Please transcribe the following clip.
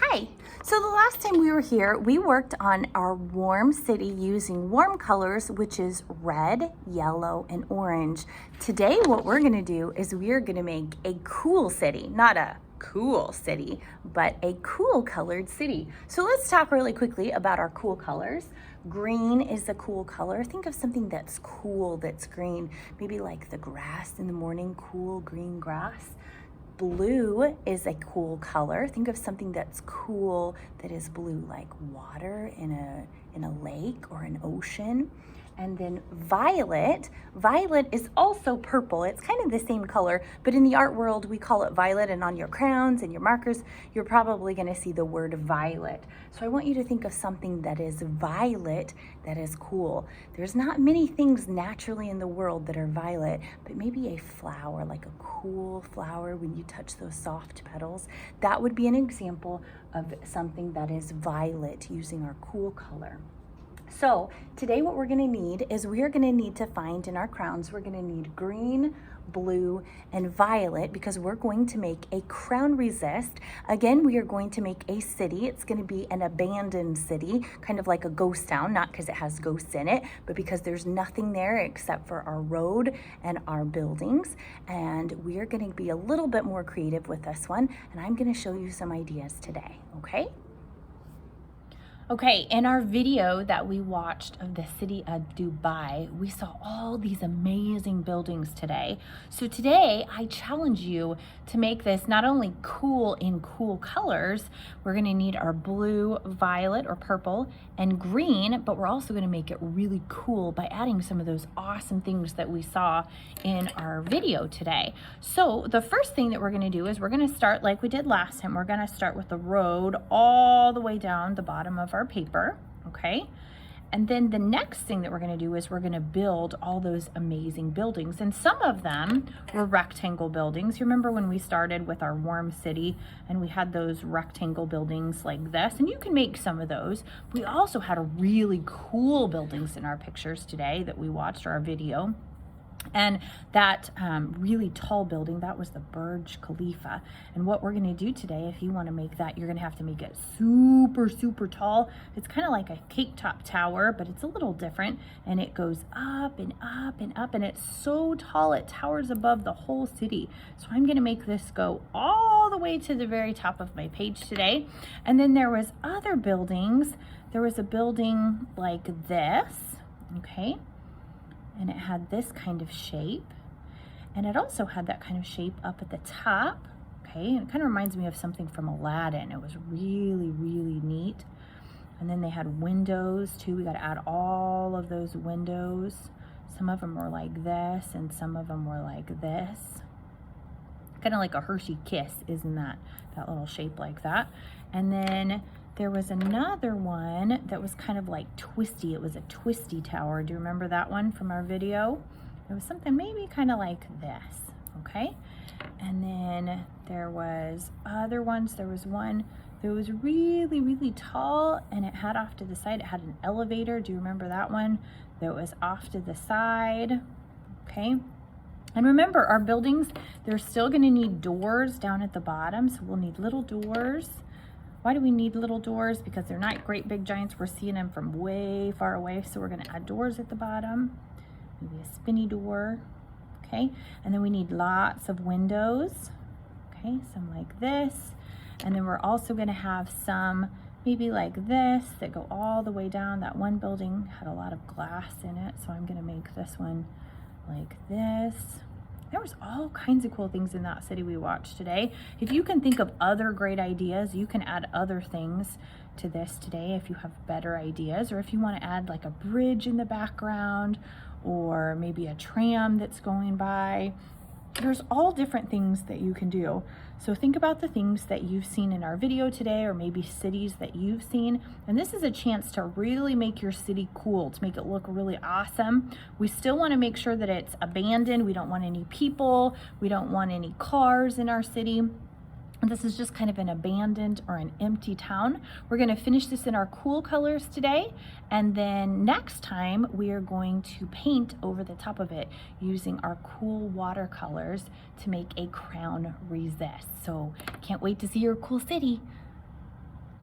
Hi. So the last time we were here, we worked on our warm city using warm colors, which is red, yellow, and orange. Today, what we're gonna do is we are gonna make a cool city, not a cool city, but a cool colored city. So let's talk really quickly about our cool colors. Green is a cool color. Think of something that's cool, that's green. Maybe like the grass in the morning, cool green grass. Blue is a cool color. Think of something that's cool that is blue, like water in a lake or an ocean. And then violet is also purple. It's kind of the same color, but in the art world, we call it violet, and on your crayons and your markers, you're probably gonna see the word violet. So I want you to think of something that is violet, that is cool. There's not many things naturally in the world that are violet, but maybe a flower, like a cool flower when you touch those soft petals, that would be an example of something that is violet using our cool color. So today what we're gonna need is we are gonna need to find in our crowns, we're gonna need green, blue, and violet because we're going to make a crown resist. Again, we are going to make a city. It's gonna be an abandoned city, kind of like a ghost town, not because it has ghosts in it, but because there's nothing there except for our road and our buildings. And we are gonna be a little bit more creative with this one, and I'm gonna show you some ideas today, okay? Okay, in our video that we watched of the city of Dubai, we saw all these amazing buildings today. So today, I challenge you to make this not only cool in cool colors, we're gonna need our blue, violet or purple, and green, but we're also gonna make it really cool by adding some of those awesome things that we saw in our video today. So the first thing that we're gonna do is we're gonna start like we did last time. We're gonna start with the road all the way down the bottom of our paper, okay? And then the next thing that we're gonna do is we're gonna build all those amazing buildings. And some of them were rectangle buildings. You remember when we started with our warm city and we had those rectangle buildings like this, and you can make some of those. We also had really cool buildings in our pictures today that we watched our video. And that really tall building, that was the Burj Khalifa. And what we're gonna do today, if you wanna make that, you're gonna have to make it super, super tall. It's kind of like a cake top tower, but it's a little different. And it goes up and up and up, and it's so tall, it towers above the whole city. So I'm gonna make this go all the way to the very top of my page today. And then there was other buildings. There was a building like this, okay? And it had this kind of shape, and it also had that kind of shape up at the top, okay? And it kind of reminds me of something from Aladdin. It was really, really neat. And then they had windows too. We got to add all of those windows. Some of them were like this, and some of them were like this. Kind of like a Hershey Kiss, isn't that little shape like that? And then there was another one that was kind of like twisty. It was a twisty tower. Do you remember that one from our video? It was something maybe kind of like this, okay? And then there was other ones. There was one that was really, really tall, and it had off to the side, it had an elevator. Do you remember that one? That was off to the side, okay? And remember, our buildings, they're still gonna need doors down at the bottom, so we'll need little doors. Why do we need little doors? Because they're not great big giants. We're seeing them from way far away. So we're gonna add doors at the bottom, maybe a spinny door, okay? And then we need lots of windows, okay? Some like this. And then we're also gonna have some maybe like this that go all the way down. That one building had a lot of glass in it. So I'm gonna make this one like this. There was all kinds of cool things in that city we watched today. If you can think of other great ideas, you can add other things to this today if you have better ideas, or if you want to add like a bridge in the background, or maybe a tram that's going by. There's all different things that you can do. So think about the things that you've seen in our video today, or maybe cities that you've seen. And this is a chance to really make your city cool, to make it look really awesome. We still want to make sure that it's abandoned. We don't want any people. We don't want any cars in our city. This is just kind of an abandoned or an empty town. We're gonna finish this in our cool colors today, and then next time we are going to paint over the top of it using our cool watercolors to make a crown resist. So can't wait to see your cool city.